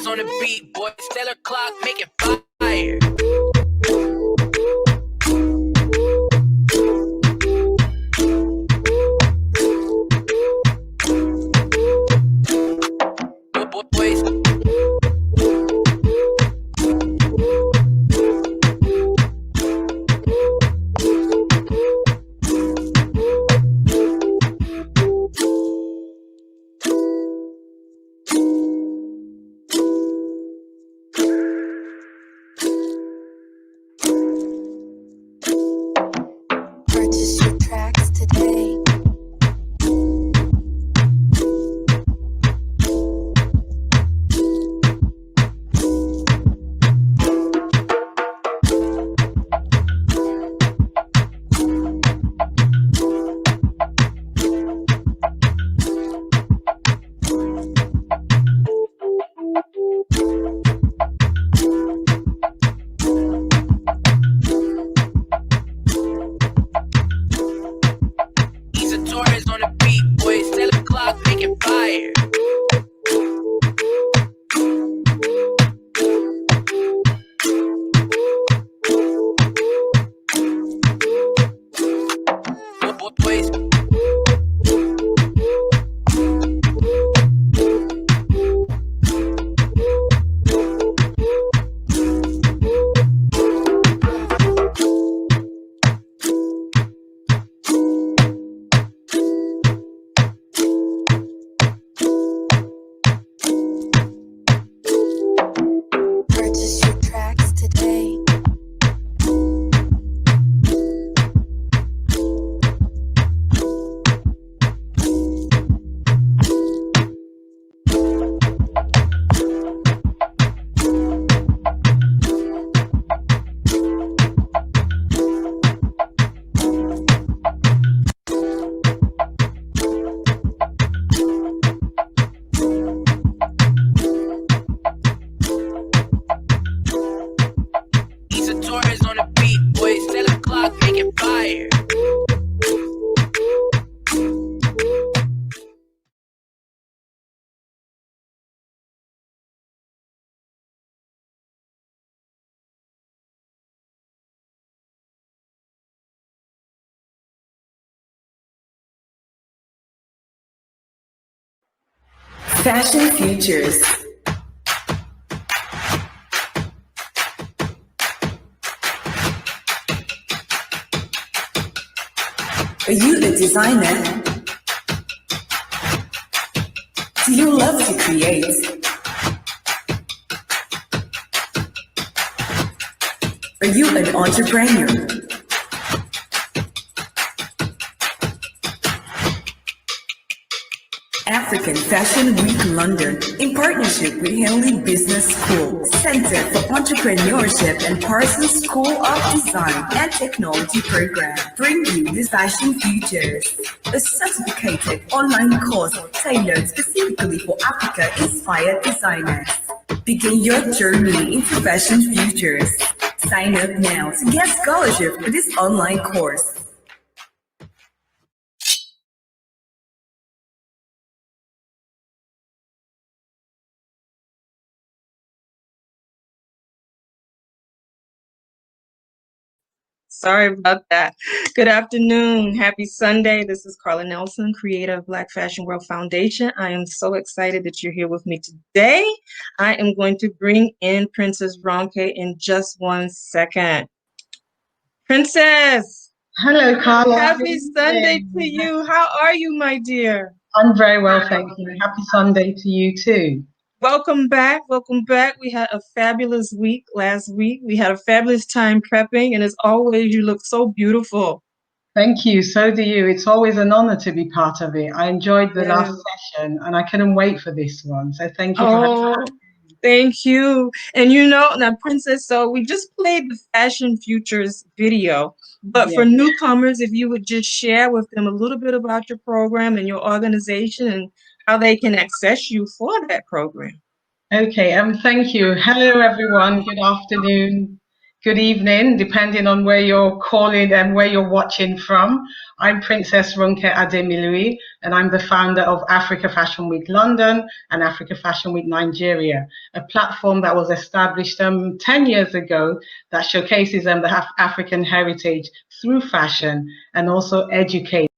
On the beat, boy, stellar clock, make it fire. Boys. Purchase your tracks today. On the beat, boy, stellar clock, make it fire. Boys. Purchase your tracks today. On the beat, boy, stellar clock, make it fire. Fashion Futures. Are you a designer? Do you love to create? Are you an entrepreneur? African Fashion Week London, in partnership with Henley Business School, Center for Entrepreneurship and Parsons School of Design and Technology program, bring you the Fashion Futures, a certificated online course tailored specifically for Africa-inspired designers. Begin your journey into Fashion Futures. Sign up now to get scholarship for this online course. Sorry about that. Good afternoon. Happy Sunday. This is Carla Nelson, creator of Black Fashion World Foundation. I am so excited that you're here with me today. I am going to bring in Princess Ronke in just 1 second. Princess. Hello, Carla. Happy Sunday to you. How are you, my dear? I'm very well, thank you. Happy Sunday to you too. Welcome back. Welcome back. We had a fabulous week last week. We had a fabulous time prepping, and as always, you look so beautiful. Thank you. So do you. It's always an honor to be part of it. I enjoyed the last session, and I couldn't wait for this one. So thank you for having me. Thank you. And you know, now, Princess, so we just played the Fashion Futures video, but Yeah. for newcomers, if you would just share with them a little bit about your program and your organization and how they can access you for that program. Okay, thank you. Hello, everyone. Good afternoon, good evening, depending on where you're calling and where you're watching from. I'm Princess Ronke Ademilui, and I'm the founder of Africa Fashion Week London and Africa Fashion Week Nigeria, a platform that was established 10 years ago that showcases the African heritage through fashion and also educates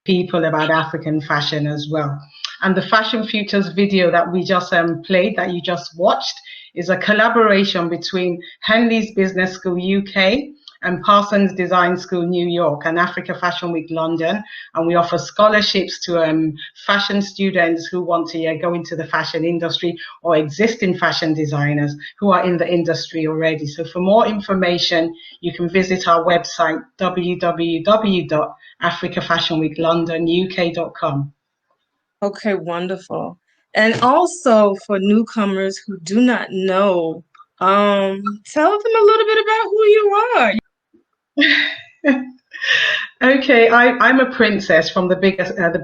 people about African fashion as well. And the Fashion Futures video that we just played, that you just watched, is a collaboration between Henley's Business School UK and Parsons Design School New York and Africa Fashion Week London. And we offer scholarships to fashion students who want to go into the fashion industry or existing fashion designers who are in the industry already. So for more information, you can visit our website, www.africafashionweeklondonuk.com. Okay, wonderful. And also for newcomers who do not know, tell them a little bit about who you are. Okay, I'm a princess from the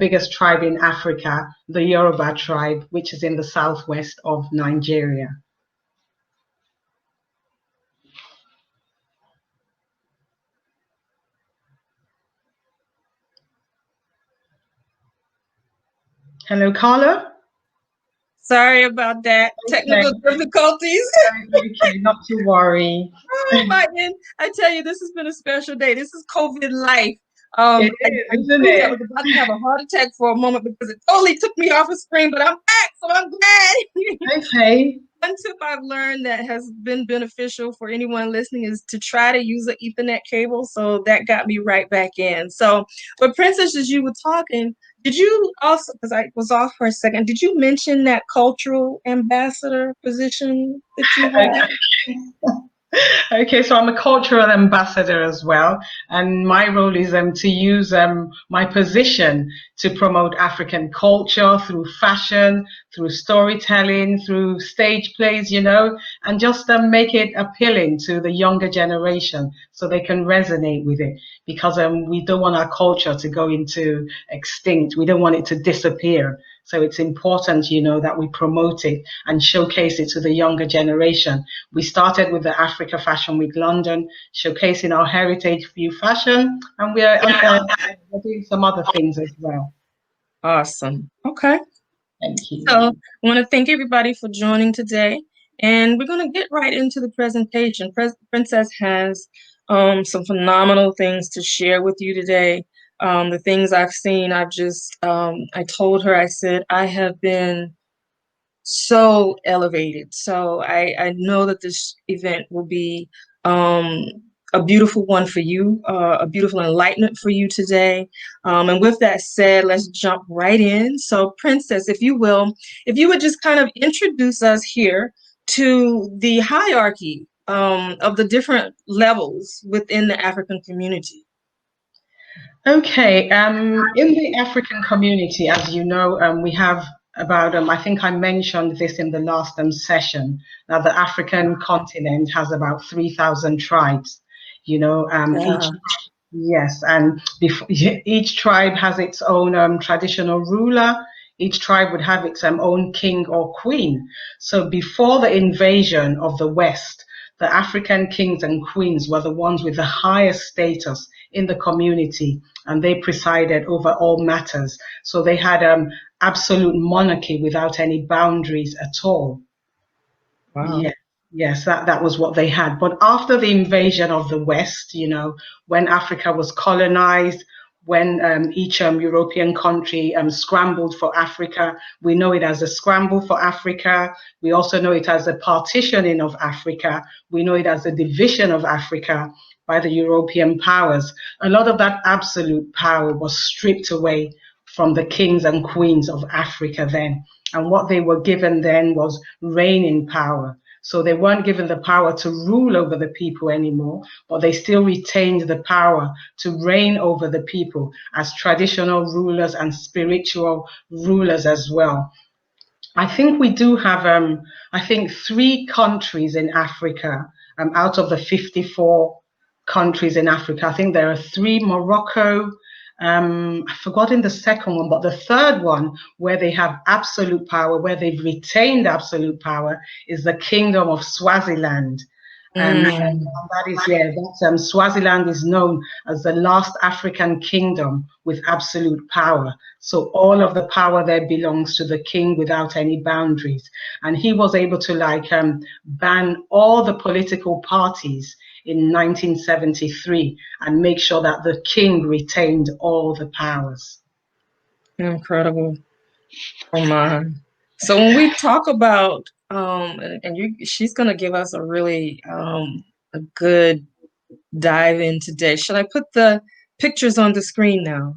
biggest tribe in Africa, the Yoruba tribe, which is in the southwest of Nigeria. Hello, Carla. Sorry about that. Okay, Technical difficulties. okay, not to worry. Oh my end. I tell you, this has been a special day. This is COVID life. It I is, isn't really, I it? was about to have a heart attack for a moment because it totally took me off the screen, but I'm back, so I'm glad. Okay. One tip I've learned that has been beneficial for anyone listening is to try to use an Ethernet cable. So that got me right back in. So, but Princess, as you were talking, did you also, because I was off for a second, did you mention that cultural ambassador position that you have? Okay, so I'm a cultural ambassador as well, and my role is to use my position to promote African culture through fashion, through storytelling, through stage plays, and just make it appealing to the younger generation so they can resonate with it. Because we don't want our culture to go into extinct. We don't want it to disappear. So it's important, that we promote it and showcase it to the younger generation. We started with the Africa Fashion Week London, showcasing our heritage through fashion, and we're doing some other things as well. Awesome. Okay. Thank you. So I want to thank everybody for joining today. And we're going to get right into the presentation. Princess has some phenomenal things to share with you today. The things I've seen, I told her, I said, I have been so elevated. So I know that this event will be um, a beautiful one for you, a beautiful enlightenment for you today. And with that said, let's jump right in. So, Princess, if you would just kind of introduce us here to the hierarchy of the different levels within the African community. Okay, in the African community, as you know, we have about, I think I mentioned this in the last session, that the African continent has about 3,000 tribes, each. Yeah. Yes, and each tribe has its own traditional ruler. Each tribe would have its own king or queen. So before the invasion of the West, the African kings and queens were the ones with the highest status in the community, and they presided over all matters. So they had absolute monarchy without any boundaries at all. Wow. Yes, yes, that was what they had. But after the invasion of the West, when Africa was colonized, when each European country scrambled for Africa, we know it as a scramble for Africa. We also know it as a partitioning of Africa. We know it as a division of Africa by the European powers. A lot of that absolute power was stripped away from the kings and queens of Africa then. And what they were given then was reigning power. So they weren't given the power to rule over the people anymore, but they still retained the power to reign over the people as traditional rulers and spiritual rulers as well. I think we do have, I think, three countries in Africa, out of the 54 countries in Africa. I think there are three: Morocco, I've forgotten the second one, but the third one, where they have absolute power, where they've retained absolute power, is the Kingdom of Swaziland. And that is, yeah, that's, Swaziland is known as the last African kingdom with absolute power. So all of the power there belongs to the king without any boundaries. And he was able to ban all the political parties in 1973 and make sure that the king retained all the powers. Incredible. Oh my. So when we talk about and she's gonna give us a really a good dive in today. Should I put the pictures on the screen now?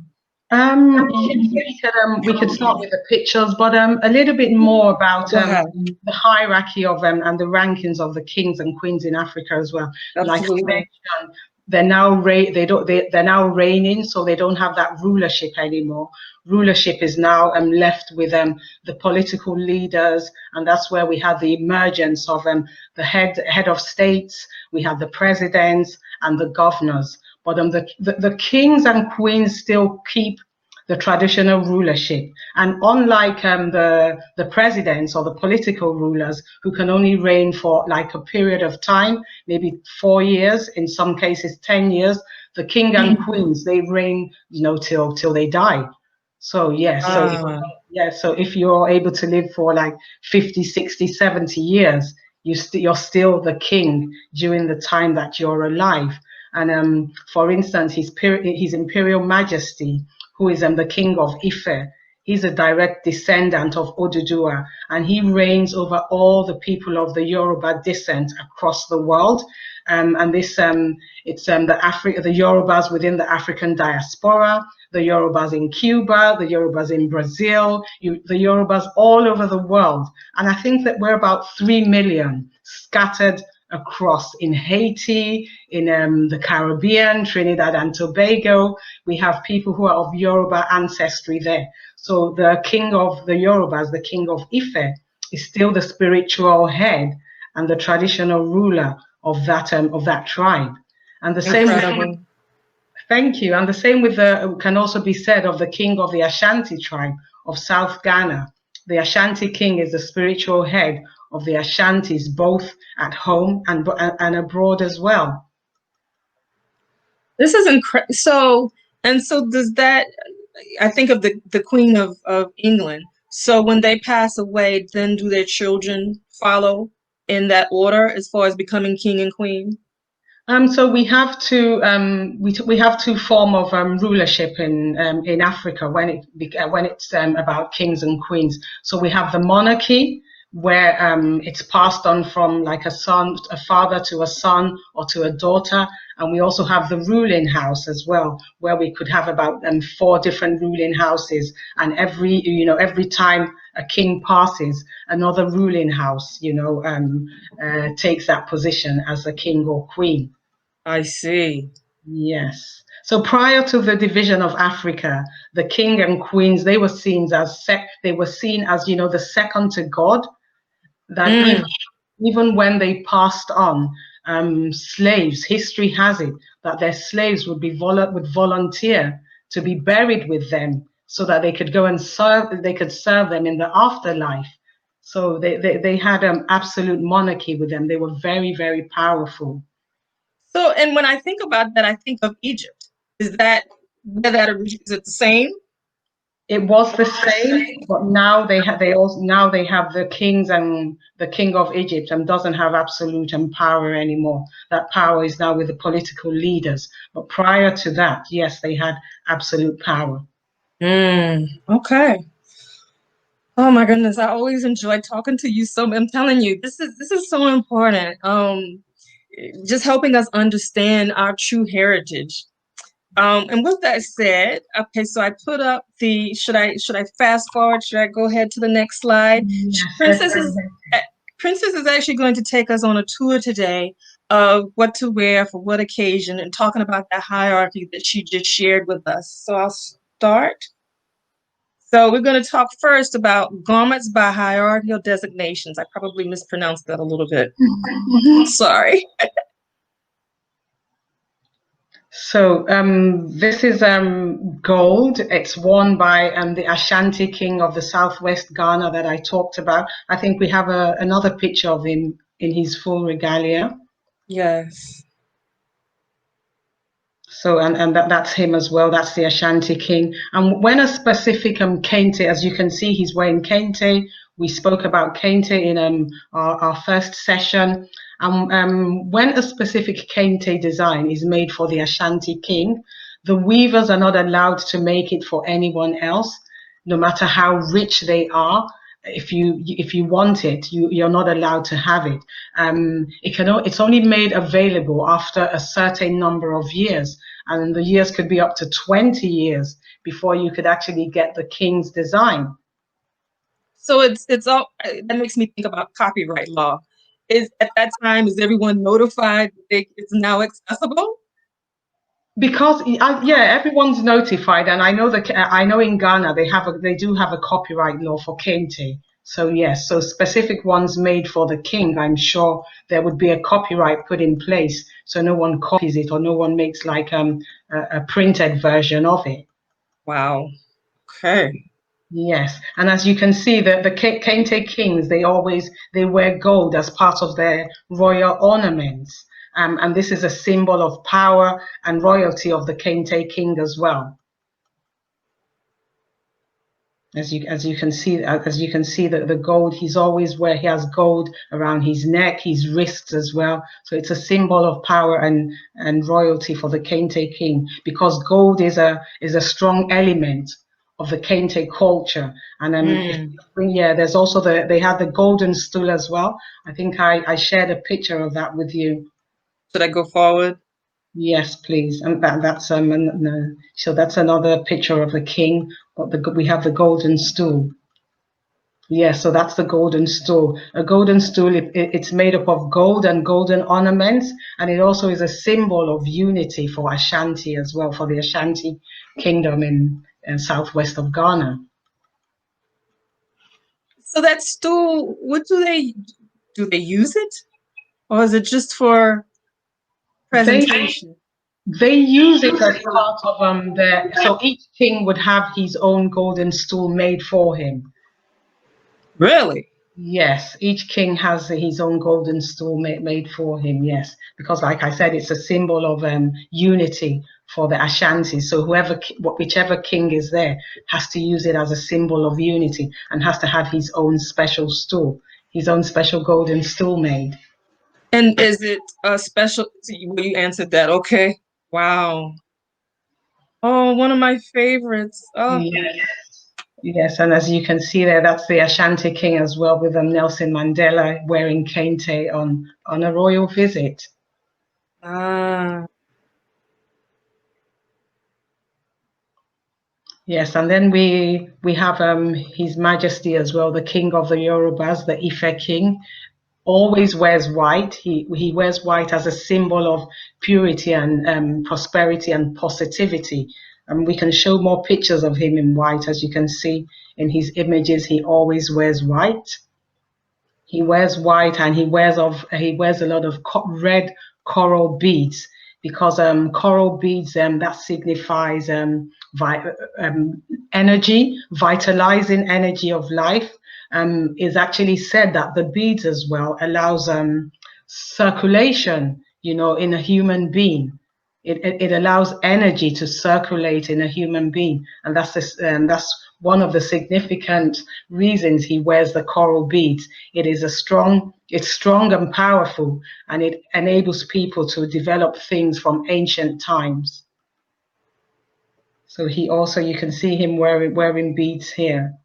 Yeah, we could start with the pictures, but a little bit more about Go ahead. the hierarchy of and the rankings of the kings and queens in Africa as well. Like I Absolutely. mentioned, they're now they're now reigning, so they don't have that rulership anymore. Rulership is now left with the political leaders, and that's where we have the emergence of the head of states. We have the presidents and the governors. But the kings and queens still keep the traditional rulership. And unlike the presidents or the political rulers who can only reign for like a period of time, maybe 4 years, in some cases 10 years, the king and queens, they reign, till they die. So yes, so if you're able to live for like 50, 60, 70 years, you're still the king during the time that you're alive. And for instance, His Imperial Majesty, who is the King of Ife, he's a direct descendant of Oduduwa, and he reigns over all the people of the Yoruba descent across the world. And this it's the Yorubas within the African diaspora, the Yorubas in Cuba, the Yorubas in Brazil, the Yorubas all over the world. And I think that we're about 3 million scattered across in Haiti, in the Caribbean, Trinidad and Tobago. We have people who are of Yoruba ancestry there. So the king of the Yorubas, the king of Ife, is still the spiritual head and the traditional ruler of that tribe. And the same with, thank you. And the same with the can also be said of the king of the Ashanti tribe of South Ghana. The Ashanti king is the spiritual head of the Ashantis, both at home and abroad as well. This is incredible. So does that, I think of the Queen of England. So when they pass away, then do their children follow in that order as far as becoming king and queen? So we have we have two form of rulership in Africa when it's about kings and queens. So we have the monarchy, where it's passed on from like a father to a son or to a daughter, and we also have the ruling house as well, where we could have about four different ruling houses, and every time a king passes, another ruling house takes that position as a king or queen. I see. Yes. So prior to the division of Africa, the king and queens, they were seen as the second to God. That even when they passed on, slaves, history has it that their slaves would volunteer to be buried with them so that they could go and serve them in the afterlife. So they had absolute monarchy with them. They were very, very powerful. So, and when I think about that, I think of Egypt. Is that where that is it the same? It was the same, but now they have the kings, and the king of Egypt doesn't have absolute power anymore. That power is now with the political leaders. But prior to that, yes, they had absolute power. Okay. Oh my goodness, I always enjoy talking to you. So I'm telling you, this is so important. Just helping us understand our true heritage. And with that said, okay, so I put up the, should I fast forward? Should I go ahead to the next slide? Yes, Princess is Princess is actually going to take us on a tour today of what to wear for what occasion and talking about that hierarchy that she just shared with us. So I'll start. So we're going to talk first about garments by hierarchical designations. I probably mispronounced that a little bit. Sorry. So this is gold. It's worn by the Ashanti king of the southwest Ghana that I talked about. I think we have another picture of him in his full regalia. Yes. So and that's him as well. That's the Ashanti king. And when a specific kente, as you can see, he's wearing kente. We spoke about kente in our first session. When a specific kente design is made for the Ashanti king, the weavers are not allowed to make it for anyone else, no matter how rich they are. If you want it, you're not allowed to have it. It's only made available after a certain number of years, and the years could be up to 20 years before you could actually get the king's design. So it's all that makes me think about copyright law. Is at that time, is everyone notified that it's now accessible? Because everyone's notified, and I know in Ghana they do have a copyright law for kente. So yes, so specific ones made for the king. I'm sure there would be a copyright put in place, so no one copies it or no one makes like a printed version of it. Wow. Okay. Yes, and as you can see, the Kente kings they wear gold as part of their royal ornaments, and this is a symbol of power and royalty of the Kente king as well. As you can see that the gold he has gold around his neck, his wrists as well. So it's a symbol of power and royalty for the Kente king, because gold is a strong element of the Kente culture. And there's also they have the golden stool as well. I think I shared a picture of that with you. Should I go forward? Yes, please. And that's no. So that's another picture of the king. But we have the golden stool. Yeah, so that's the golden stool. A golden stool, it's made up of gold and golden ornaments, and it also is a symbol of unity for Ashanti as well, for the Ashanti kingdom in southwest of Ghana. So that stool, what do they use it? Or is it just for presentation? They use it as part of so each king would have his own golden stool made for him. Really? Yes, each king has his own golden stool made for him, yes. Because like I said, it's a symbol of unity for the Ashanti. So whichever king is there has to use it as a symbol of unity and has to have his own special stool, his own special golden stool made. And is it a special? Well, you answered that. Okay. Wow. Oh, one of my favorites. Oh. Yes, and as you can see there, that's the Ashanti king as well, with Nelson Mandela wearing kente on a royal visit. Ah. Yes, and then we have His Majesty as well, the King of the Yorubas, the Ife King, always wears white. He wears white as a symbol of purity and prosperity and positivity. And we can show more pictures of him in white. As you can see in his images, he always wears white. He wears white, and he wears a lot of red coral beads, because coral beads that signifies energy, vitalizing energy of life. Is actually said that the beads as well allows circulation, in a human being. It allows energy to circulate in a human being, and that's one of the significant reasons he wears the coral beads. It's strong and powerful, and it enables people to develop things from ancient times. So you can see him wearing beads here.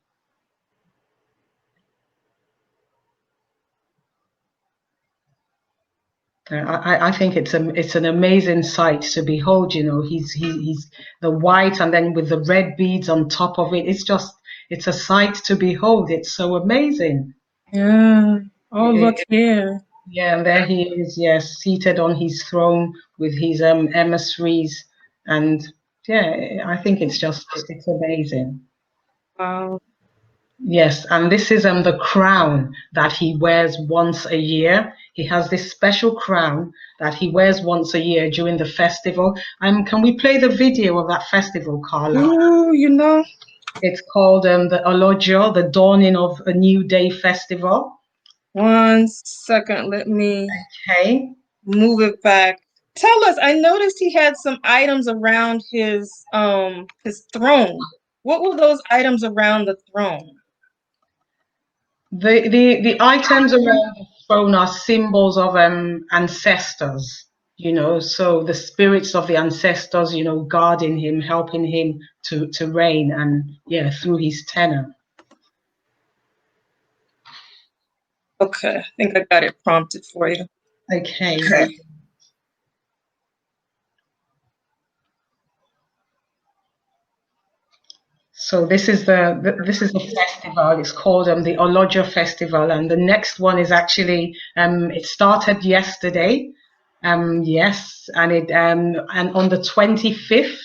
I think it's an amazing sight to behold. He's the white, and then with the red beads on top of it. It's a sight to behold. It's so amazing. Yeah. Oh, look here. Yeah, and there he is. Yes, seated on his throne with his emissaries, and yeah, I think it's amazing. Wow. Yes, and this is the crown that he wears once a year. He has this special crown that he wears once a year during the festival. Can we play the video of that festival, Carla? Ooh, It's called the Olojo, the Dawning of a New Day Festival. 1 second. Let me Okay. move it back. Tell us, I noticed he had some items around his throne. What were those items around the throne? The items around the throne are symbols of ancestors, so the spirits of the ancestors, guarding him, helping him to reign and yeah, through his tenure. Okay, I think I got it prompted for you. Okay. So this is the festival. It's called the Olojo Festival, and the next one is actually it started yesterday. Yes, and on the 25th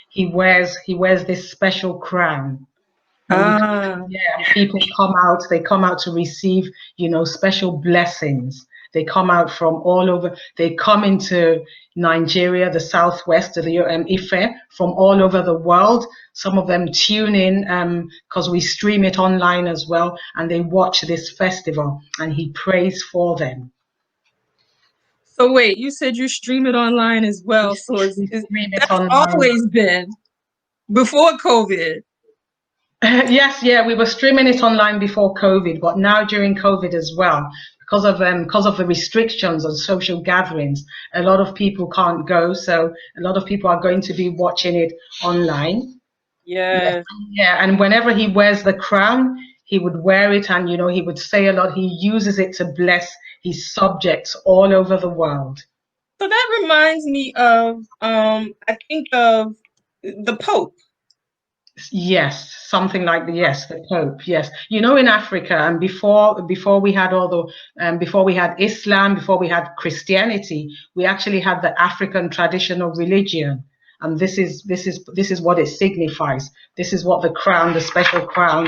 he wears this special crown. And Ah, people come out, they come out to receive, special blessings. They come out from all over, they come into Nigeria, the southwest, to the Ife, from all over the world. Some of them tune in because we stream it online as well, and they watch this festival, and he prays for them. so wait, you said you stream it online as We, well. So we stream it that's online. always been before COVID. Yes, yeah, we were streaming it online before COVID, but now during COVID as well, because of the restrictions on social gatherings, a lot of people can't go, so a lot of people are going to be watching it online. Yes, Yes. yeah, and whenever he wears the crown, he would wear it, and he would say a lot. He uses it to bless his subjects all over the world. So that reminds me of I think of the Pope. Yes, something like yes, the Pope. Yes, in Africa, and before we had before we had Islam, before we had Christianity, we actually had the African traditional religion, and this is what it signifies. This is what the crown, the special crown,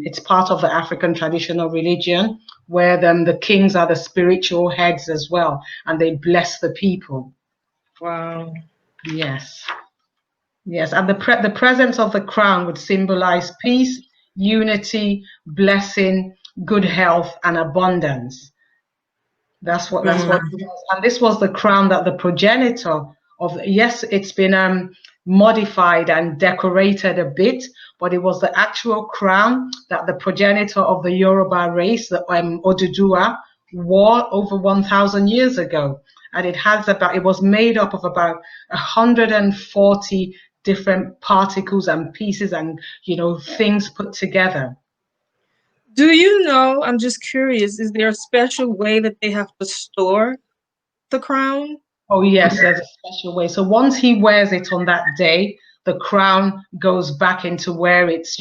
it's part of the African traditional religion, where the kings are the spiritual heads as well, and they bless the people. Wow. Yes. Yes, and the presence of the crown would symbolize peace, unity, blessing, good health, and abundance. That's what Mm. it was. And this was the crown that the progenitor of, yes, it's been modified and decorated a bit, but it was the actual crown that the progenitor of the Yoruba race, the Oduduwa, wore over 1,000 years ago. And it was made up of about 140 different particles and pieces and, things put together. Do you know, I'm just curious, is there a special way that they have to store the crown? Oh, yes, there's a special way. So once he wears it on that day, the crown goes back into where it's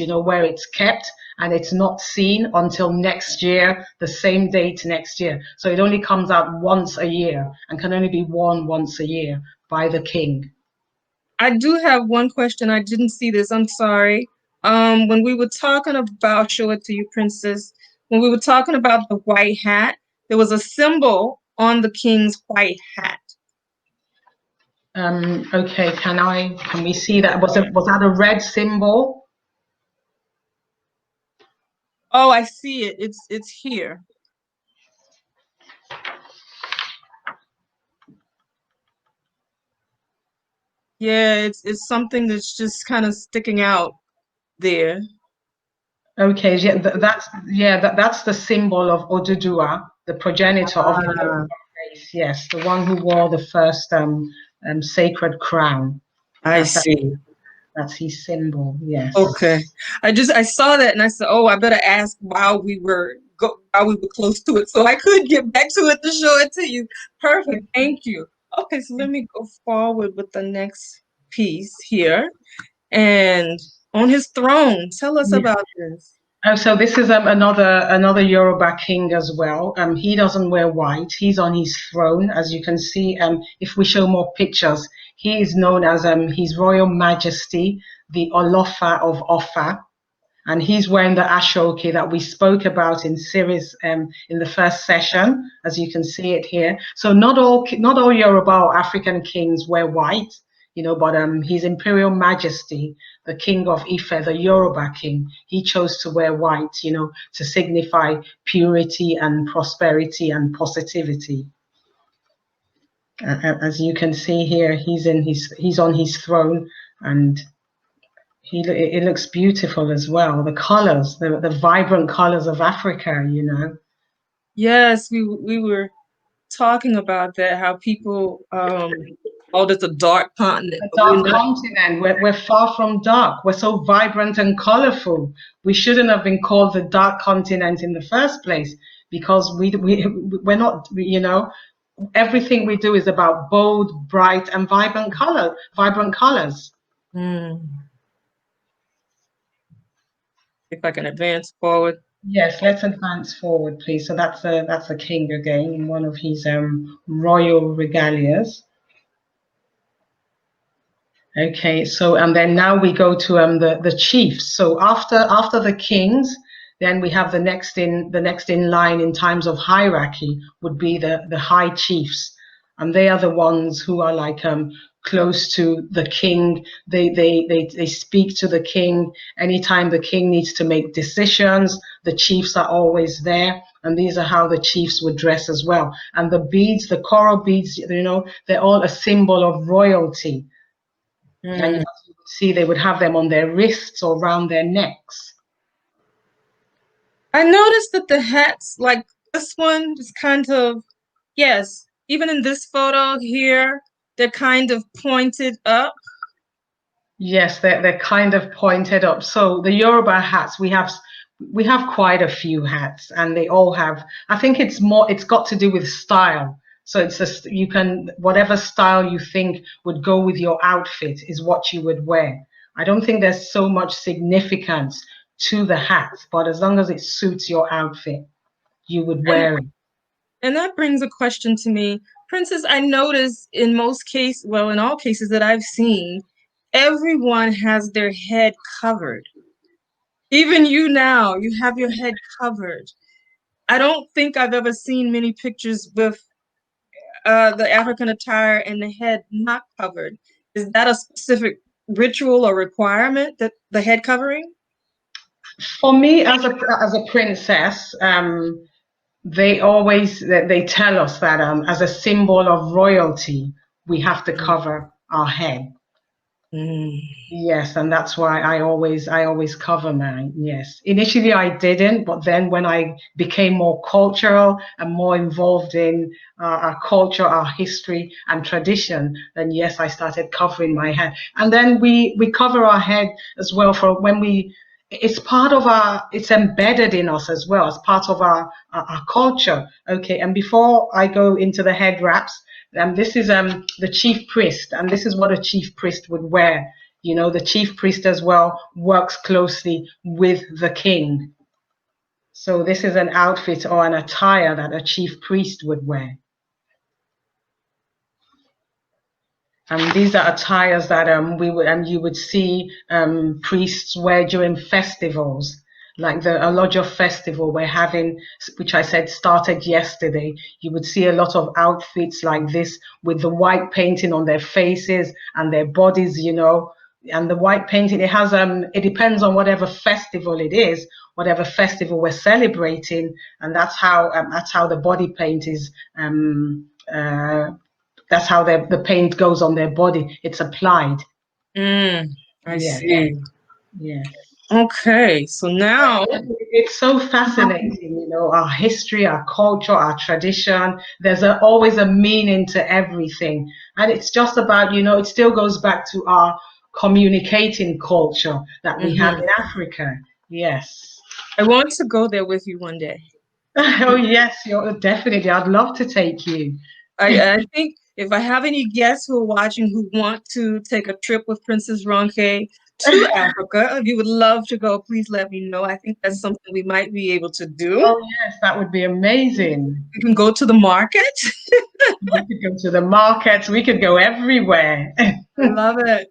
kept, and it's not seen until next year, the same date next year. So it only comes out once a year and can only be worn once a year by the king. I do have one question. I didn't see this. I'm sorry. When we were talking about, I'll show it to you, Princess. When we were talking about the white hat, there was a symbol on the king's white hat. Okay, can we see that? Was that a red symbol? Oh, I see it. It's here. Yeah, it's something that's just kind of sticking out there. Okay, yeah, that's the symbol of Oduduwa, the progenitor of the Ah, Yoruba race. Yes, the one who wore the first sacred crown. I That, that see. that's his symbol. Yes. Okay. I saw that and I said, "Oh, I better ask while we were close to it so I could get back to it to show it to you." Perfect. Thank you. Okay, so let me go forward with the next piece here. And on his throne, tell us about this. So this is another Yoruba king as well. He doesn't wear white. He's on his throne, as you can see. If we show more pictures, he is known as His Royal Majesty, the Olofa of Offa. And he's wearing the ashoke that we spoke about in series in the first session, as you can see it here. So not all Yoruba or African kings wear white, but His Imperial Majesty, the King of Ife, the Yoruba king, he chose to wear white, to signify purity and prosperity and positivity. As you can see here, he's on his throne, and it looks beautiful as well. The colors, the vibrant colors of Africa, Yes, we were talking about that, how people called it the dark continent. A But we're dark not. continent. We're far from dark. We're so vibrant and colorful. We shouldn't have been called the dark continent in the first place, because we're not, everything we do is about bold, bright, and vibrant colors. If I can advance forward. Yes, let's advance forward, please. So that's a king again in one of his royal regalias. Okay, so and then now we go to the chiefs. So after the kings, then we have the next in line in terms of hierarchy would be the high chiefs, and they are the ones who are like close to the king. They speak to the king anytime the king needs to make decisions. The chiefs are always there, and these are how the chiefs would dress as well. And the beads, the coral beads, they're all a symbol of royalty. And as you would see, they would have them on their wrists or around their necks. I noticed that the hats, like this one, is kind of, yes, even in this photo here, they're kind of pointed up. Yes, they're kind of pointed up. So the Yoruba hats, we have quite a few hats, and they all have, I think it's got to do with style. So it's just, whatever style you think would go with your outfit is what you would wear. I don't think there's so much significance to the hat, but as long as it suits your outfit, you would wear it. And that brings a question to me. Princess, I notice in most cases, well, in all cases that I've seen, everyone has their head covered. Even you now, you have your head covered. I don't think I've ever seen many pictures with the African attire and the head not covered. Is that a specific ritual or requirement, that the head covering? For me, as a princess, they tell us that as a symbol of royalty, we have to cover our head. Yes, and that's why I always cover mine. Yes, initially I didn't, but then when I became more cultural and more involved in our culture, our history and tradition, then yes, I started covering my head. And then we cover our head as well for when it's part of it's embedded in us as well as part of our culture. Okay, and before I go into the head wraps, this is the chief priest, and this is what a chief priest would wear. The chief priest as well works closely with the king. So this is an outfit or an attire that a chief priest would wear. And these are attires that you would see priests wear during festivals, like the Alojo festival we're having, which I said started yesterday. You would see a lot of outfits like this with the white painting on their faces and their bodies, and the white painting, it has it depends on whatever festival it is, whatever festival we're celebrating, and that's how the body paint is that's how the paint goes on their body. It's applied. I see. Yeah. Okay, so now it's so fascinating, our history, our culture, our tradition. There's always a meaning to everything, and it's just about, it still goes back to our communicating culture that we have in Africa. Yes. I want to go there with you one day. Oh yes, you're definitely. I'd love to take you. I think if I have any guests who are watching who want to take a trip with Princess Ronke to Africa, if you would love to go, please let me know. I think that's something we might be able to do. Oh yes, that would be amazing. We can go to the market. We could go to the markets. We could go everywhere. I love it.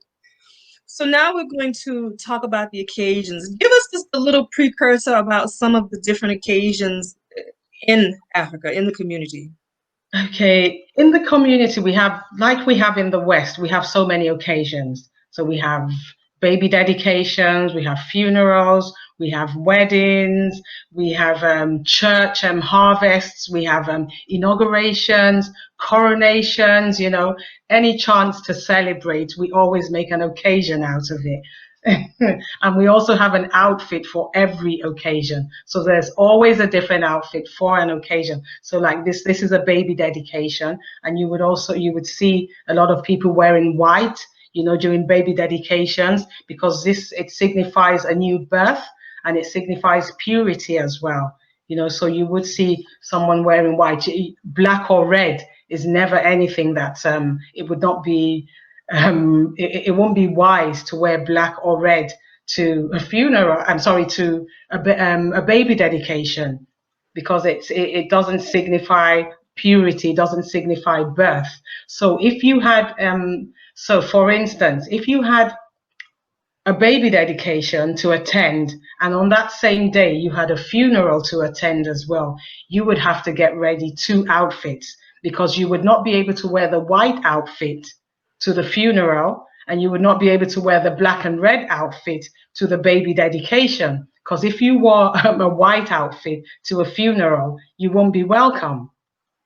So now we're going to talk about the occasions. Give us just a little precursor about some of the different occasions in Africa, in the community. Okay, in the community, we have, like we have in the West, we have so many occasions. So we have baby dedications, we have funerals, we have weddings, we have church harvests, we have inaugurations, coronations, any chance to celebrate, we always make an occasion out of it. And we also have an outfit for every occasion. So there's always a different outfit for an occasion. So like this is a baby dedication, and you would see a lot of people wearing white, during baby dedications, because it signifies a new birth and it signifies purity as well. So you would see someone wearing white. Black or red is never anything that it would not be it won't be wise to wear black or red to a funeral. I'm sorry, to a baby dedication, because it doesn't signify purity, doesn't signify birth. So if you had, so for instance, if you had a baby dedication to attend, and on that same day you had a funeral to attend as well, you would have to get ready two outfits, because you would not be able to wear the white outfit to the funeral, and you would not be able to wear the black and red outfit to the baby dedication. Because if you wore a white outfit to a funeral, you won't be welcome.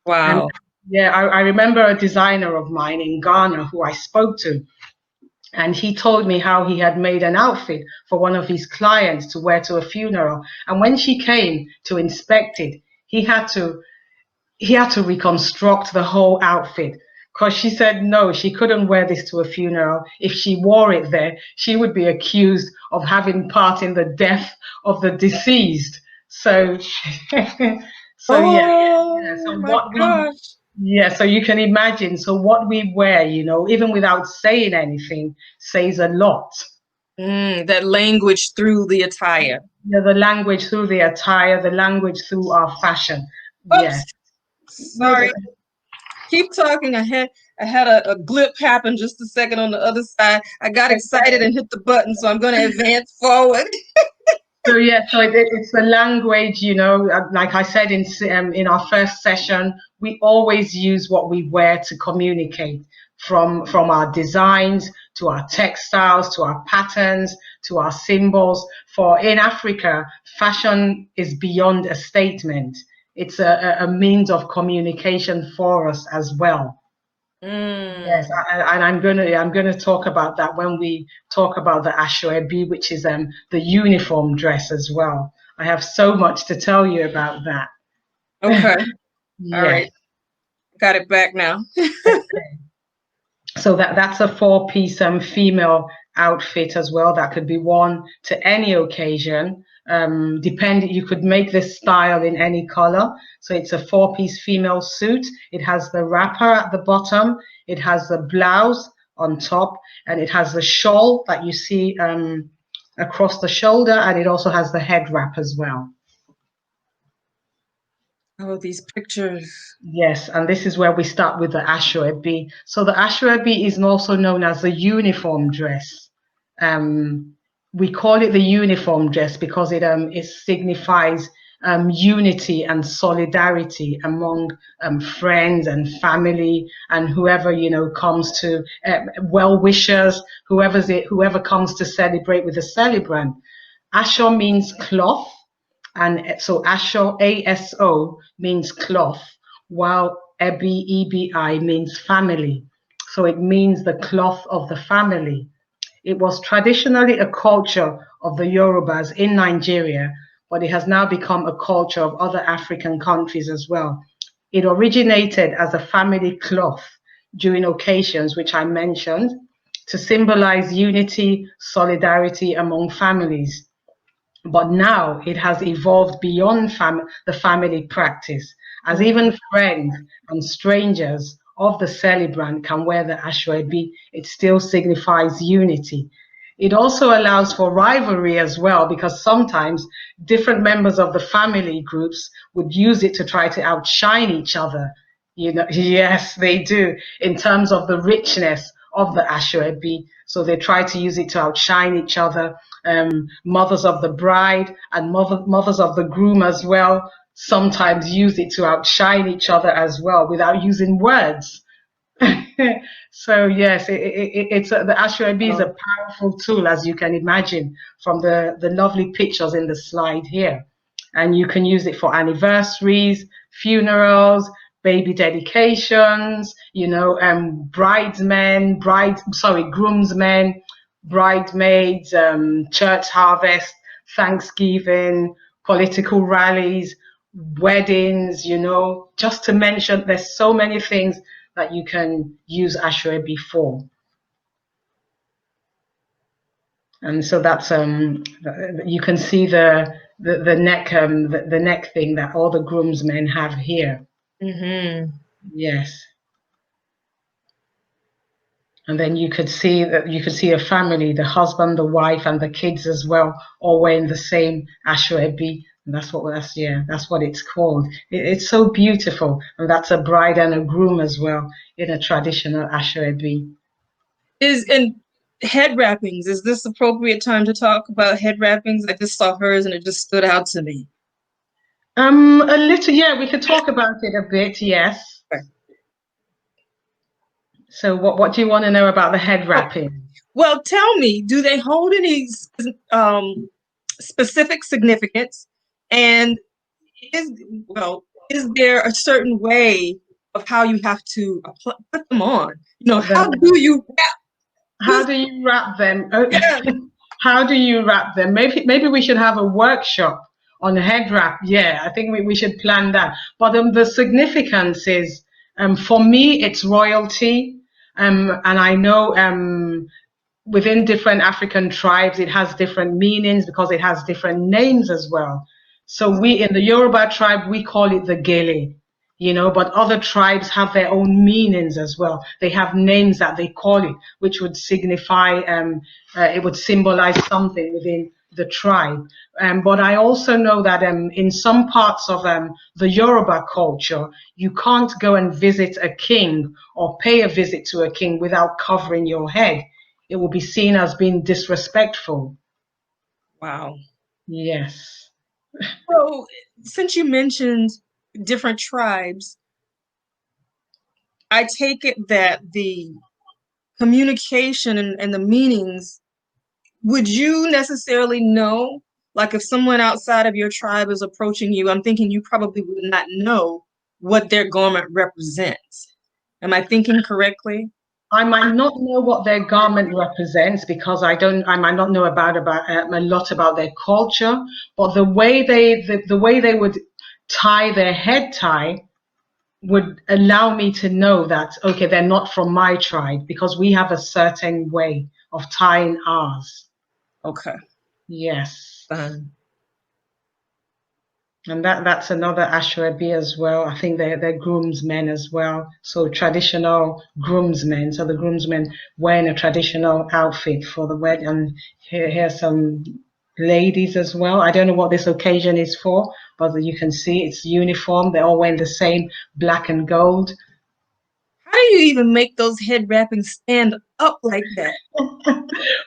And Wow. yeah, I remember a designer of mine in Ghana who I spoke to, and he told me how he had made an outfit for one of his clients to wear to a funeral. And when she came to inspect it, he had to reconstruct the whole outfit, because she said no, she couldn't wear this to a funeral. If she wore it there, she would be accused of having part in the death of the deceased. So, so yeah. Oh So my gosh. so you can imagine. So what we wear, even without saying anything, says a lot. That language through the attire. Yeah, the language through the attire, the language through our fashion. Yes. Oops, sorry. Keep talking. I had a blip happen just a second on the other side. I got excited and hit the button, so I'm going to advance forward. So yeah, so it's the language, like I said in our first session, we always use what we wear to communicate, from our designs to our textiles to our patterns to our symbols. For in Africa, fashion is beyond a statement. It's a means of communication for us as well. Yes, Mm. and I'm gonna talk about that when we talk about the Aso-Ebi, which is the uniform dress as well. I have so much to tell you about that. Okay. All Yes. right. Got it back now. So that's a four-piece female outfit as well that could be worn to any occasion. You could make this style in any color. So it's a four-piece female suit. It has the wrapper at the bottom, it has the blouse on top, and it has the shawl that you see across the shoulder, and it also has the head wrap as well. Oh, these pictures. Yes, and this is where we start with the Aso-Ebi. So the Aso-Ebi is also known as the uniform dress. We call it the uniform dress because it signifies unity and solidarity among friends and family and whoever comes to well-wishers, whoever comes to celebrate with the celebrant. Aso means cloth. And so Aso, ASO, means cloth, while Ebi, EBI, means family. So it means the cloth of the family. It was traditionally a culture of the Yorubas in Nigeria, but it has now become a culture of other African countries as well. It originated as a family cloth during occasions, which I mentioned, to symbolize unity, solidarity among families. But now it has evolved beyond the family practice, as even friends and strangers of the celebrant can wear the Aso-Ebi. It still signifies unity. It also allows for rivalry as well, because sometimes different members of the family groups would use it to try to outshine each other. Yes, they do, in terms of the richness of the Asoebi. So they try to use it to outshine each other. Mothers of the bride and mothers of the groom as well sometimes use it to outshine each other as well without using words. So yes, it's the Asoebi is a powerful tool, as you can imagine from the lovely pictures in the slide here. And you can use it for anniversaries, funerals, baby dedications, groomsmen, bridesmaids, church harvest, Thanksgiving, political rallies, weddings, just to mention, there's so many things that you can use Asoebi for. And so that's you can see the neck the neck thing that all the groomsmen have here. Mm-hmm. Yes. And then you could see a family, the husband, the wife, and the kids as well, all wearing the same Asoebi. And that's what it's called. It's so beautiful. And that's a bride and a groom as well in a traditional Asoebi. And head wrappings, is this appropriate time to talk about head wrappings? I just saw hers and it just stood out to me. A little, yeah, we could talk about it a bit, yes. Okay. So what do you want to know about the head wrapping? Well, tell me, do they hold any specific significance? And is there a certain way of how you have to put them on? How do you wrap? How do you wrap them? Yeah. How do you wrap them? Maybe we should have a workshop on head wrap. Yeah, I think we should plan that. But the significance is, for me, it's royalty. And I know within different African tribes, it has different meanings because it has different names as well. So we, in the Yoruba tribe, we call it the gele, but other tribes have their own meanings as well. They have names that they call it, which would signify, it would symbolize something within the tribe. But I also know that in some parts of the Yoruba culture, you can't go and visit a king or pay a visit to a king without covering your head. It will be seen as being disrespectful. Wow. Yes. So, since you mentioned different tribes, I take it that the communication and the meanings, would you necessarily know? Like if someone outside of your tribe is approaching you, I'm thinking you probably would not know what their garment represents. Am I thinking correctly? I might not know what their garment represents because I might not know about a lot about their culture, but the way they would tie their head tie would allow me to know that, okay, they're not from my tribe because we have a certain way of tying ours. Okay. Yes. Fine. And that's another Asoebi as well. I think they're groomsmen as well. So traditional groomsmen. So the groomsmen wearing a traditional outfit for the wedding. And here's some ladies as well. I don't know what this occasion is for, but you can see it's uniform. They're all wearing the same black and gold. How do you even make those head wrappings stand up like that?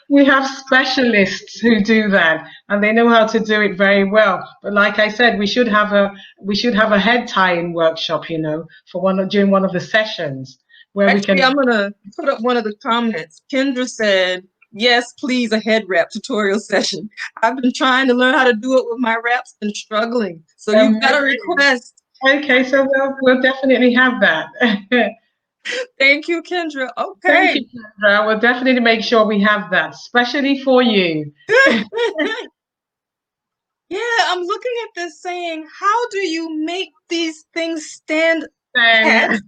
We have specialists who do that, and they know how to do it very well. But like I said, we should have a head tying workshop, for during one of the sessions where Actually, we can. I'm gonna put up one of the comments. Kendra said, "Yes, please, a head wrap tutorial session. I've been trying to learn how to do it with my wraps and struggling. So you've got a request." Okay, so we'll definitely have that. Thank you, Kendra. Okay. Thank you, Kendra. We'll definitely make sure we have that, especially for you. Yeah, I'm looking at this saying, how do you make these things stand up? Is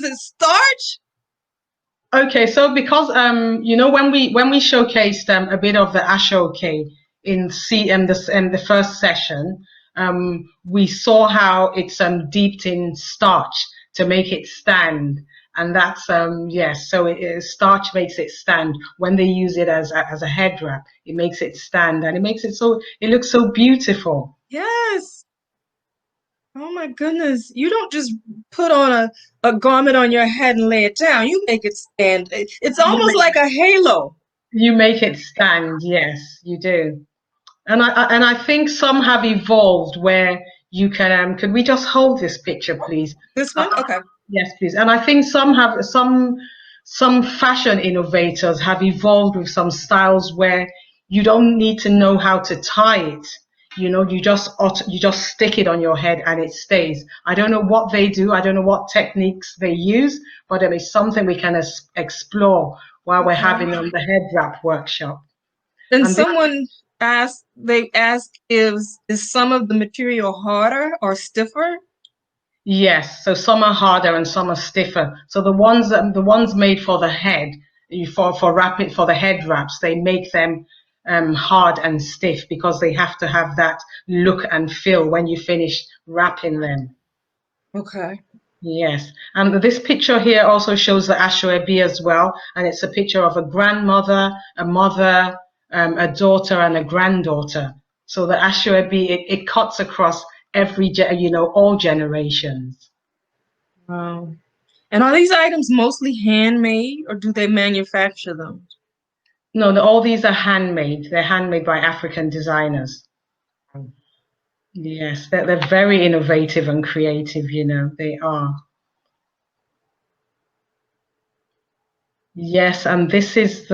it starch? Okay, so because when we showcased a bit of the Ashoke in the first session, we saw how it's dipped in starch to make it stand, and that's yes. So starch makes it stand when they use it as a head wrap. It makes it stand, and it looks so beautiful. Yes. Oh my goodness. You don't just put on a garment on your head and lay it down. You make it stand. It's You almost make, like a halo. you make it stand. Yes, you do. And I think some have evolved where you can could we just hold this picture, please? This Uh, one? Okay. yes, please. And I think some fashion innovators have evolved with some styles where you don't need to know how to tie it. You just stick it on your head and it stays. I don't know what they do. I don't know what techniques they use, but it is something we can explore while we're Okay. having the head wrap workshop. And And this someone they asked, is some of the material harder or stiffer? Yes, so some are harder and some are stiffer. So the ones made for the head, for the head wraps, they make them hard and stiff because they have to have that look and feel when you finish wrapping them. Okay. Yes, and this picture here also shows the Asoebi as well, and it's a picture of a grandmother, a mother, a daughter, and a granddaughter. So the Asoebi it cuts across all generations. Wow. And are these items mostly handmade or do they manufacture them? No, all these are handmade. They're handmade by African designers. Yes, they're very innovative and creative, they are. Yes, and this is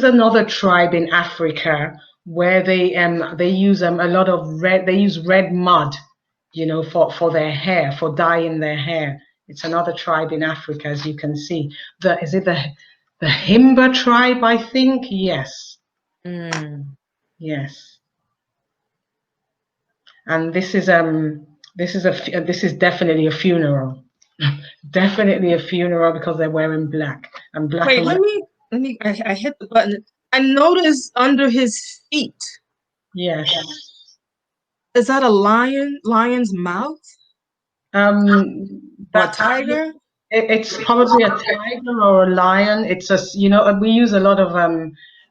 another tribe in Africa where they use a lot of they use red mud, for their hair, for dyeing their hair. It's another tribe in Africa, as you can see. Is it the Himba tribe, I think? Yes. Mm. Yes. And this is definitely a funeral. Definitely a funeral because they're wearing black and black Wait, and white. I hit the button. I noticed under his feet, Yes. is that a lion's mouth Um, or a that tiger? it's probably a tiger or a lion. We use a lot of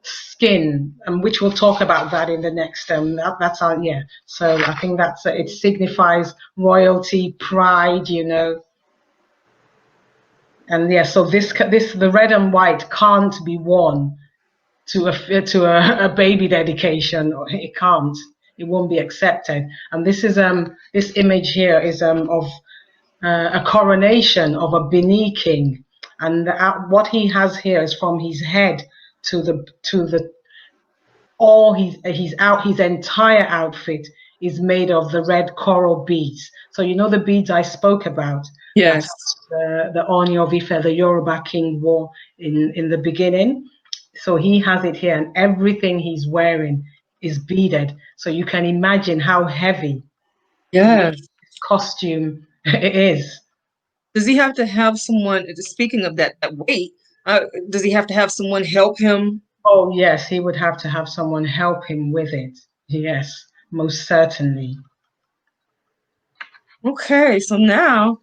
skin, which we'll talk about that in the next. That's our yeah. So I think it signifies royalty, pride, and yeah. So this the red and white can't be worn to a baby dedication. It can't. It won't be accepted. And this image here is of a coronation of a Bini king, and what he has here is from his head to the all his entire outfit is made of the red coral beads. So the beads I spoke about that Yes. the Oni of Ife, the Yoruba king, wore in the beginning. So he has it here, and everything he's wearing is beaded. So you can imagine how heavy Yes. this costume it is. Does he have to have someone, speaking of that weight, does he have to have someone help him? Oh, yes, he would have to have someone help him with it. Yes, most certainly. Okay, so now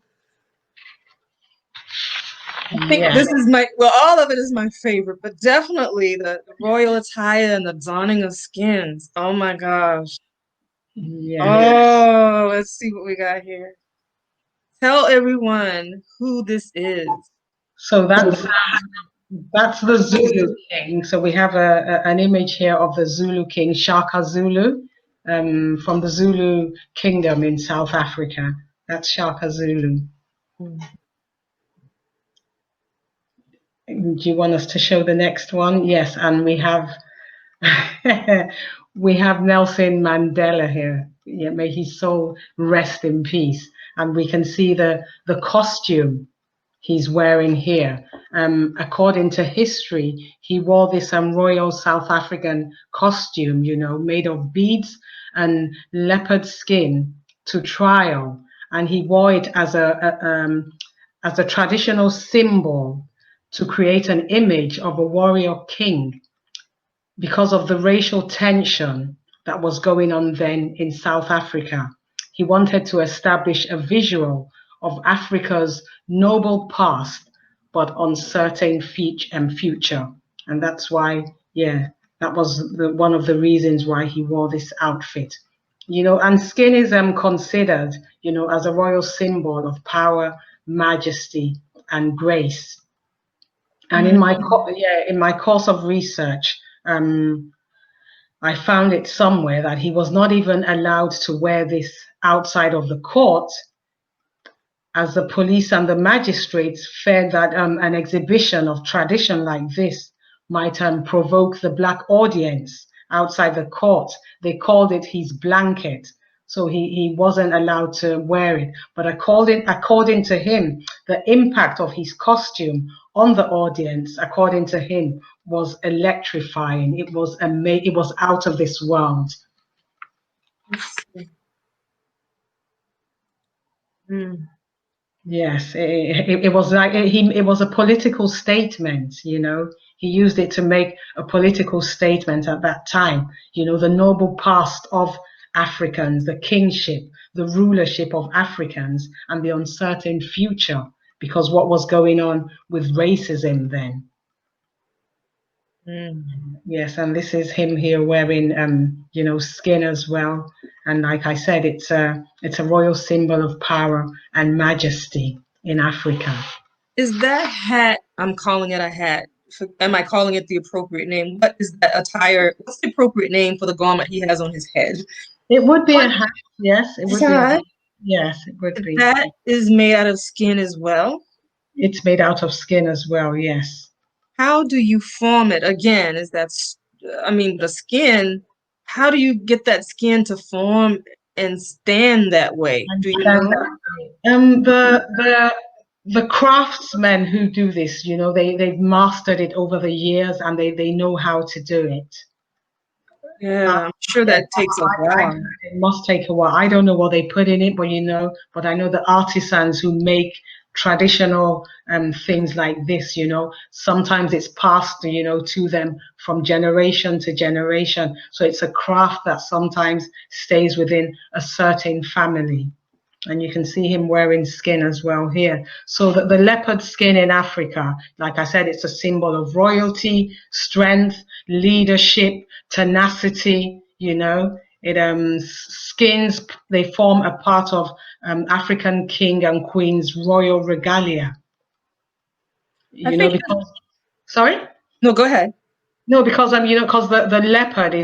I think Yes, this is all of it is my favorite, but definitely the royal attire and the donning of skins. Oh my gosh. yes. Oh, let's see what we got here. Tell everyone who this is. So that's the Zulu king. So we have an image here of the Zulu king, Shaka Zulu, from the Zulu kingdom in South Africa. That's Shaka Zulu. Do you want us to show the next one? Yes, and we have we have Nelson Mandela here. Yeah, may his soul rest in peace. And we can see the costume he's wearing here. According to history, he wore this royal South African costume, made of beads and leopard skin to trial, and he wore it as a traditional symbol to create an image of a warrior king because of the racial tension that was going on then in South Africa. He wanted to establish a visual of Africa's noble past, but uncertain future. And that's why, yeah, that was one of the reasons why he wore this outfit. And skin is considered, as a royal symbol of power, majesty, and grace. And in my course of research, I found it somewhere that he was not even allowed to wear this outside of the court, as the police and the magistrates feared that an exhibition of tradition like this might provoke the black audience outside the court. They called it his blanket. So he wasn't allowed to wear it. But according to him, the impact of his costume on the audience, according to him, was electrifying. It was out of this world. Yes, it was like it was a political statement, He used it to make a political statement at that time, the noble past of Africans, the kingship, the rulership of Africans, and the uncertain future, because what was going on with racism then. Yes, and this is him here wearing, skin as well. And like I said, it's a royal symbol of power and majesty in Africa. Is that hat, I'm calling it a hat. Am I calling it the appropriate name? What is that attire? What's the appropriate name for the garment he has on his head? It would be a hat. Yes, it would be a hat. Yes, it would be. That is made out of skin as well? It's made out of skin as well, yes. How do you form it? Again, the skin, how do you get that skin to form and stand that way? Do you know? The craftsmen who do this, they've mastered it over the years, and they know how to do it. Yeah, I'm sure that takes a while. It must take a while. I don't know what they put in it, but I know the artisans who make traditional things like this, sometimes it's passed, to them from generation to generation. So it's a craft that sometimes stays within a certain family. And you can see him wearing skin as well here. So the leopard skin in Africa, like I said, it's a symbol of royalty, strength, leadership, tenacity, skins, they form a part of African king and queen's royal regalia. Sorry? No, go ahead. No, because because the leopard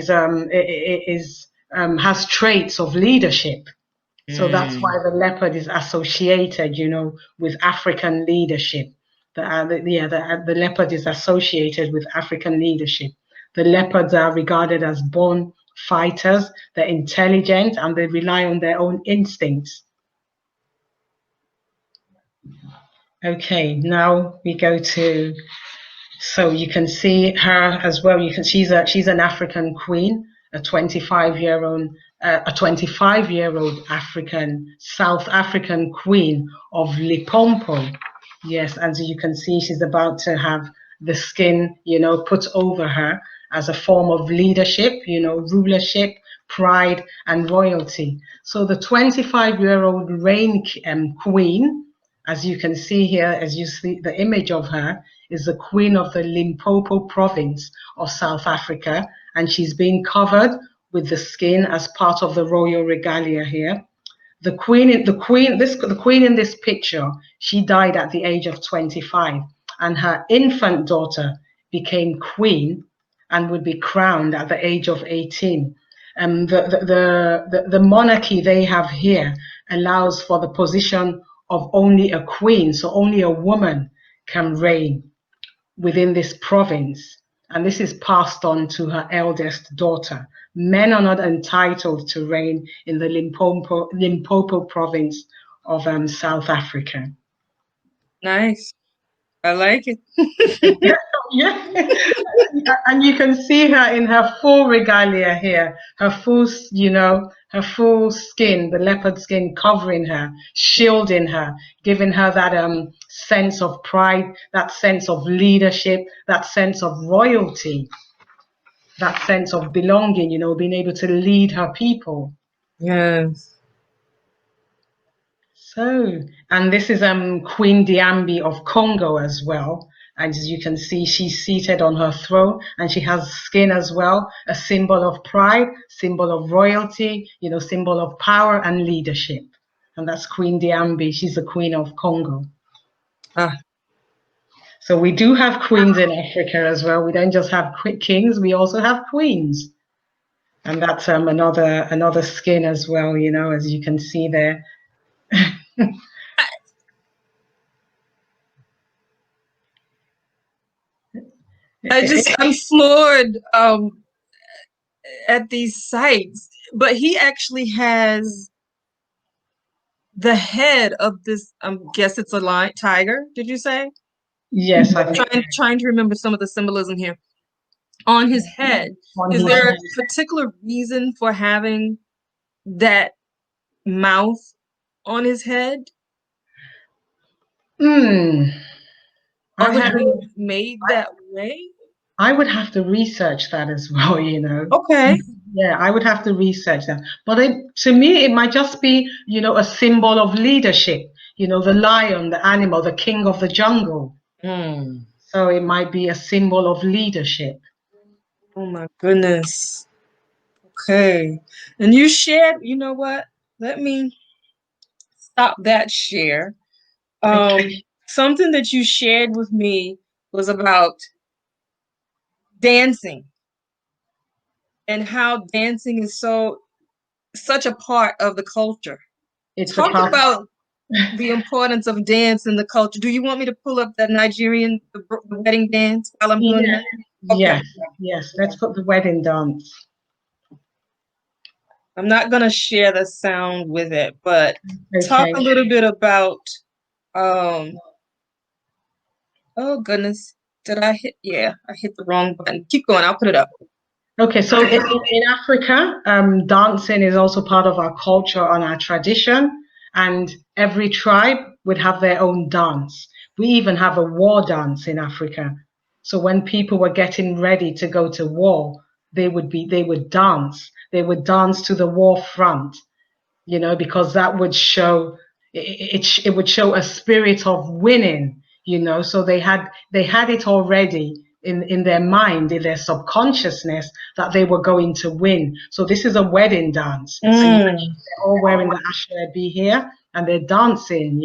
has traits of leadership. So that's why the leopard is associated, with African leadership. The leopard is associated with African leadership. The leopards are regarded as born fighters. They're intelligent and they rely on their own instincts. Okay, now we go to, so you can see her as well. She's an African queen, a 25-year-old South African queen of Limpopo. Yes, and so you can see she's about to have the skin, put over her as a form of leadership, rulership, pride, and royalty. So the 25-year-old reign queen, as you can see here, as you see the image of her, is the queen of the Limpopo province of South Africa, and she's being covered with the skin as part of the royal regalia here. The queen in this picture, she died at the age of 25, and her infant daughter became queen and would be crowned at the age of 18. The monarchy they have here allows for the position of only a queen, so only a woman can reign within this province, and this is passed on to her eldest daughter. Men are not entitled to reign in the Limpopo province of South Africa. Nice. I like it. Yeah. And you can see her in her full regalia here, her full skin, the leopard skin covering her, shielding her, giving her that sense of pride, that sense of leadership, that sense of royalty, that sense of belonging, being able to lead her people. Yes. So, and this is Queen Diambi of Congo as well. And as you can see, she's seated on her throne and she has skin as well, a symbol of pride, symbol of royalty, symbol of power and leadership. And that's Queen Diambi. She's the Queen of Congo. Ah, So we do have queens in Africa as well. We don't just have kings, we also have queens. And that's another skin as well, as you can see there. I'm floored at these sites. But he actually has the head of this, guess it's a lion, tiger, did you say? Yes, I I'm think trying to remember some of the symbolism here. On his head, on is his there a head. particular reason for having that mouth on his head? Hmm. Or I would have, having it made that way? I would have to research that as well, Okay. Yeah, I would have to research that. But to me, it might just be, a symbol of leadership. The lion, the animal, the king of the jungle. Mm. So it might be a symbol of leadership. Oh my goodness. Okay. And you shared, you know what? Let me stop that share. Okay. Something that you shared with me was about dancing and how dancing is such a part of the culture. It's a Talk part. about the importance of dance in the culture. Do you want me to pull up that Nigerian the wedding dance while I'm doing Yeah. that? Okay. Yes. Let's put the wedding dance. I'm not gonna share the sound with it, but talk Okay. a little bit about um oh goodness. Did I hit I hit the wrong button. Keep going, I'll put it up. Okay, so in Africa, dancing is also part of our culture and our tradition, and every tribe would have their own dance. We even have a war dance in Africa. So when people were getting ready to go to war, they would dance. They would dance to the war front, because that would show it would show a spirit of winning, so they had it already in their mind, in their subconsciousness, that they were going to win. So this is a wedding dance. So they're all wearing the ashlebi here and they're dancing,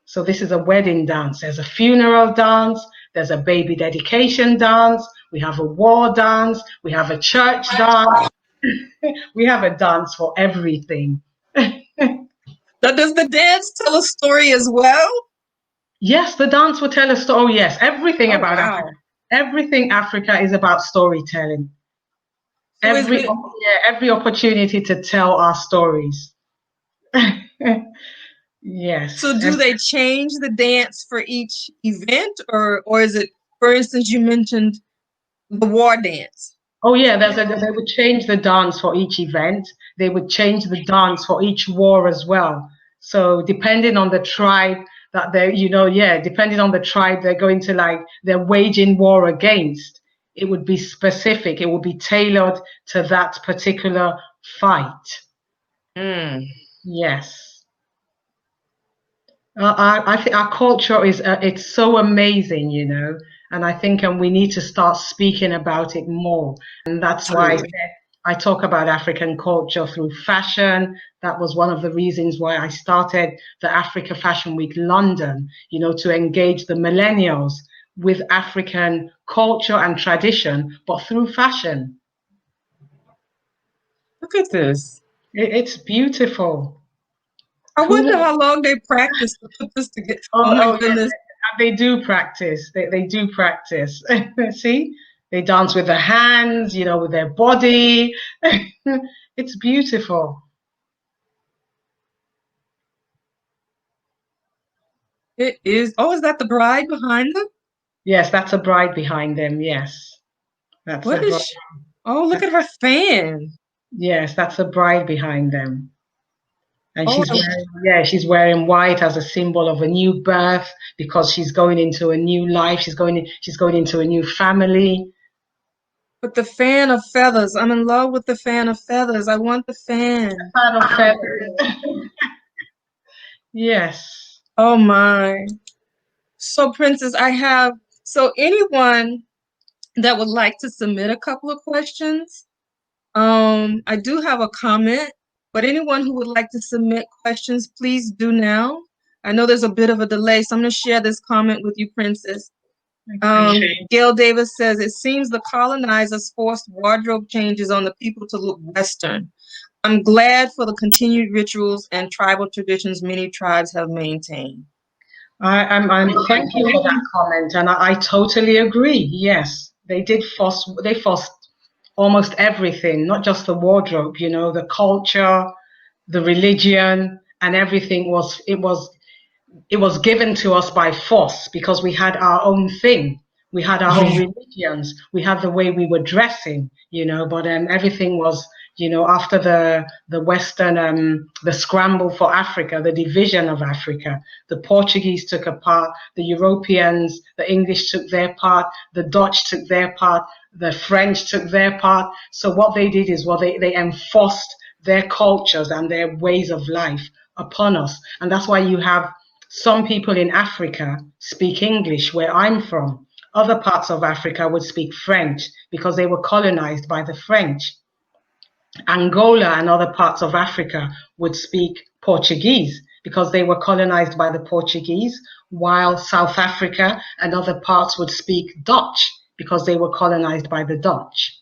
so this is a wedding dance. There's a funeral dance, there's a baby dedication dance, we have a war dance, we have a church dance. We have a dance for everything. Now, does the dance tell a story as well? Yes, the dance will tell a story. Oh, yes, everything Oh about wow. Africa. Everything Africa is about storytelling. So is it Every opportunity to tell our stories. Yes. so do they change the dance for each event or is it, for instance, you mentioned the war dance? Oh yeah, they would change the dance for each event. They would change the dance for each war as well. So depending on the tribe that depending on the tribe they're going to they're waging war against, it would be specific. It would be tailored to that particular fight. Mm. Yes. I think our culture is it's so amazing, and I think we need to start speaking about it more. And that's why I said I talk about African culture through fashion. That was one of the reasons why I started the Africa Fashion Week London, to engage the millennials with African culture and tradition, but through fashion. Look at this. It's beautiful. I wonder Cool. how long they practiced to put this together. Oh, Oh my oh yes, goodness. they do practice. They do practice. See, they dance with their hands, with their body. It's beautiful. It is. Oh, is that the bride behind them? Yes, that's a bride behind them. Yes, that's a What is bride. she? Oh, look at her fan. Yes, that's a bride behind them. And Oh, she's wearing white as a symbol of a new birth because she's going into a new life. She's going into a new family. with the fan of feathers. I'm in love with the fan of feathers. I want the fan. Fan of feathers. Yes. Oh my. So, Princess, I have So anyone that would like to submit a couple of questions, I do have a comment, but anyone who would like to submit questions, please do now. I know there's a bit of a delay, so I'm going to share this comment with you, Princess. Gail Davis says, it seems the colonizers forced wardrobe changes on the people to look Western. I'm glad for the continued rituals and tribal traditions many tribes have maintained. I'm thank you for that comment, and I totally agree. Yes, they forced almost everything, not just the wardrobe, you know, the culture, the religion, and everything it was given to us by force because we had our own thing. We had our own religions. We had the way we were dressing, you know, but everything was, you know, after the Western, the scramble for Africa, the division of Africa, the Portuguese took a part, the Europeans, the English took their part, the Dutch took their part, the French took their part. So what they did is they enforced their cultures and their ways of life upon us. And that's why you have some people in Africa speak English, where I'm from. Other parts of Africa would speak French because they were colonized by the French. Angola and other parts of Africa would speak Portuguese because they were colonized by the Portuguese, while South Africa and other parts would speak Dutch because they were colonized by the Dutch.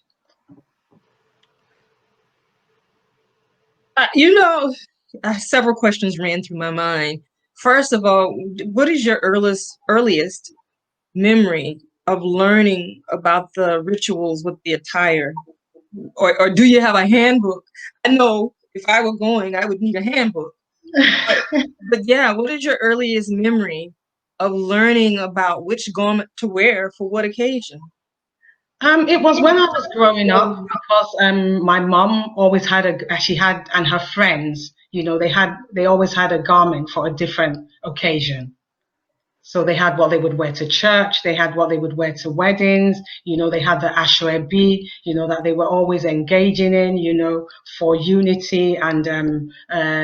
Several questions ran through my mind. First of all, what is your earliest memory of learning about the rituals with the attire? Or do you have a handbook? I know if I were going, I would need a handbook. But yeah, what is your earliest memory of learning about which garment to wear for what occasion? It was when I was growing up because my mom always had and her friends, you know, they always had a garment for a different occasion. So they had what they would wear to church, they had what they would wear to weddings, you know, they had the ashwebi, you know, that they were always engaging in, you know, for unity and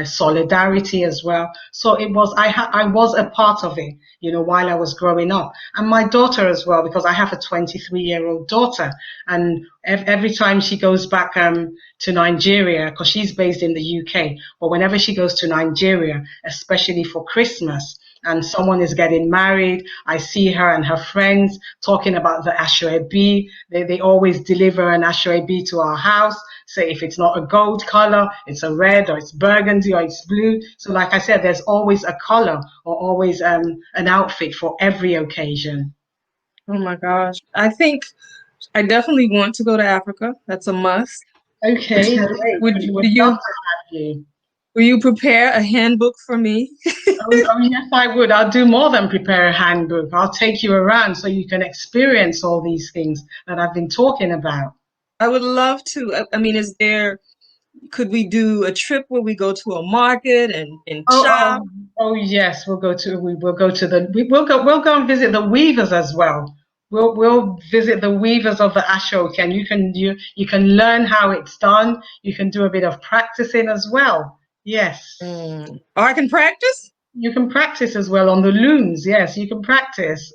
solidarity as well. So I was a part of it, you know, while I was growing up. And my daughter as well, because I have a 23-year-old daughter. And every time she goes back to Nigeria, because she's based in the UK, but whenever she goes to Nigeria, especially for Christmas, and someone is getting married, I see her and her friends talking about the ashwebi. They always deliver an ashwebi to our house. Say if it's not a gold color, it's a red or it's burgundy or it's blue. So like I said, there's always a color or always an outfit for every occasion. Oh my gosh. I think I definitely want to go to Africa. That's a must. Okay, great. Would We would you love to have you. will you prepare a handbook for me? Oh, yes, I would. I'll do more than prepare a handbook. I'll take you around so you can experience all these things that I've been talking about. I would love to. I mean, could we do a trip where we go to a market and Oh, shop? yes, we will go to we'll go and visit the weavers as well. We'll visit the weavers of the Ashoke, and you can learn how it's done. You can do a bit of practicing as well. Yes. Oh, I can practice? You can practice as well on the looms. Yes, you can practice.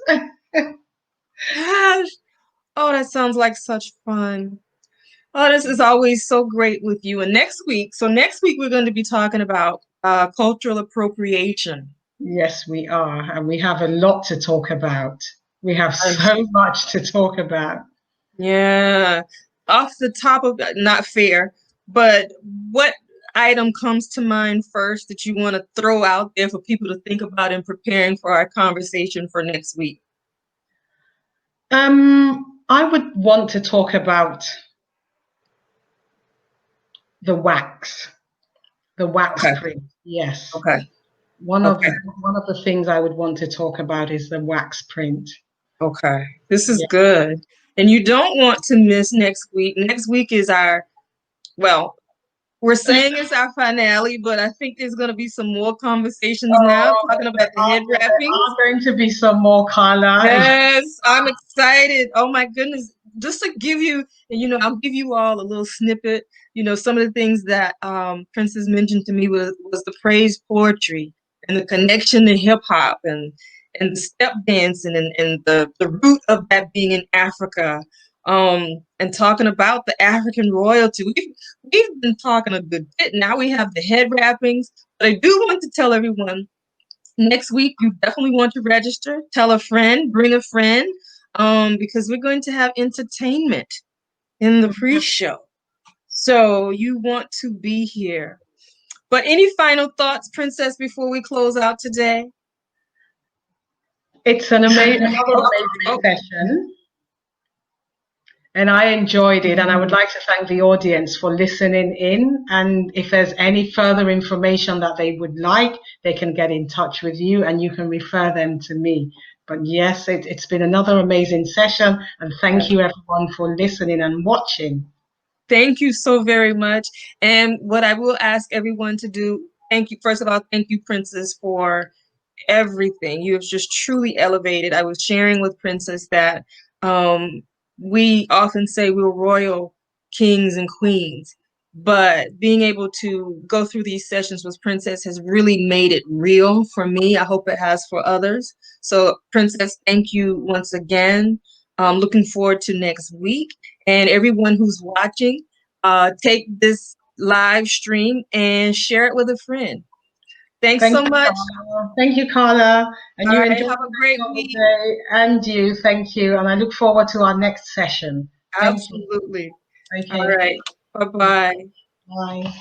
Gosh. Oh, that sounds like such fun. Oh, this is always so great with you. And next week we're going to be talking about cultural appropriation. Yes, we are, and we have a lot to talk about. We have I'm so much to talk about. Yeah, off the top of not fair, but what item comes to mind first that you want to throw out there for people to think about in preparing for our conversation for next week? I would want to talk about the wax, the wax Okay. print. Yes, Okay. one of Okay. one of the things I would want to talk about is the wax print. Okay. This is Yeah. good. And you don't want to miss next week. Next week is well, we're saying it's our finale, but I think there's going to be some more conversations now Oh, talking about the head there wrappings. are going to be some more, Carla. Yes, I'm excited. Oh my goodness. Just to give you, I'll give you all a little snippet. Some of the things that Princess mentioned to me was the praise poetry and the connection to hip hop and the step dancing and the root of that being in Africa, and talking about the African royalty. We've been talking a good bit. Now we have the head wrappings, but I do want to tell everyone next week you definitely want to register. Tell a friend, bring a friend, because we're going to have entertainment in the pre-show. So you want to be here. But any final thoughts, Princess, before we close out today? It's another amazing session. And I enjoyed it, and I would like to thank the audience for listening in. And if there's any further information that they would like, they can get in touch with you and you can refer them to me. But yes, it's been another amazing session, and thank you everyone for listening and watching. Thank you so very much. And what I will ask everyone to do, thank you. First of all, thank you, Princess, for everything. You have just truly elevated. I was sharing with Princess that we often say we were royal kings and queens, but being able to go through these sessions with Princess has really made it real for me. I hope it has for others. So, Princess, thank you once again. Looking forward to next week. And everyone who's watching, take this live stream and share it with a friend. Thanks so much. Carla. Thank you, Carla. And All you right, enjoy have a great the week. day. And you, thank you. And I look forward to our next session. Thank you. Absolutely. Okay. All right. Bye-bye. Bye.